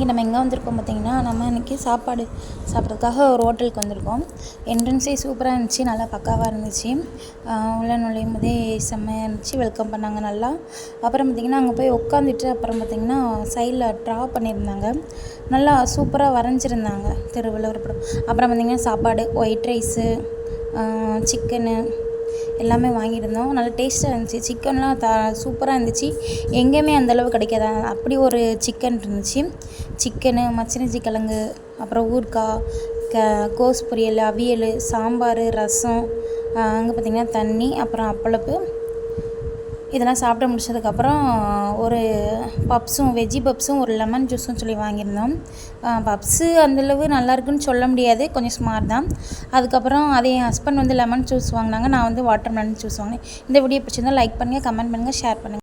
இன்றைக்கி நம்ம எங்கே வந்திருக்கோம் பார்த்திங்கன்னா, நம்ம இன்றைக்கி சாப்பாடு சாப்பிட்றதுக்காக ஒரு ஹோட்டலுக்கு வந்திருக்கோம். என்ட்ரன்ஸே சூப்பராக இருந்துச்சு, நல்லா பக்காவாக இருந்துச்சு. உள்ள நுழையும் போதே செம்மையாக இருந்துச்சு, வெல்கம் பண்ணாங்க நல்லா. அப்புறம் பார்த்திங்கன்னா அங்கே போய் உட்காந்துட்டு அப்புறம் பார்த்திங்கன்னா சைடில் ட்ரா பண்ணியிருந்தாங்க, நல்லா சூப்பராக வரைஞ்சிருந்தாங்க திருவள்ளுவர் படம். அப்புறம் பார்த்திங்கன்னா சாப்பாடு, ஒயிட் ரைஸு, சிக்கனு எல்லாமே வாங்கியிருந்தோம். நல்லா டேஸ்ட்டாக இருந்துச்சு. சிக்கன்லாம் சூப்பராக இருந்துச்சு. எங்கேயுமே அந்தளவு கிடைக்காது, அப்படி ஒரு சிக்கன் இருந்துச்சு. சிக்கனு, மச்சினச்சி கிழங்கு, அப்புறம் ஊறுகாய், கோஸ் பொரியல், அவியல், சாம்பார், ரசம், அங்கே பார்த்திங்கன்னா தண்ணி, அப்புறம் அப்பளப்பு. இதெல்லாம் சாப்பிட்டு முடிச்சதுக்கப்புறம் ஒரு பப்ஸும், வெஜ்ஜி பப்ஸும் ஒரு லெமன் ஜூஸும் சொல்லி வாங்கியிருந்தோம். பப்ஸு அந்தளவு நல்லாயிருக்குன்னு சொல்ல முடியாது, கொஞ்சம் ஸ்மார்ட் தான். அதுக்கப்புறம் அதே என் ஹஸ்பண்ட் வந்து லெமன் ஜூஸ் வாங்கினாங்க, நான் வந்து வாட்டர் மெலன் ஜூஸ் வாங்கினேன். இந்த வீடியோ பிடிச்சிருந்தால் லைக் பண்ணுங்கள், கமெண்ட் பண்ணுங்கள், ஷேர் பண்ணுங்கள்.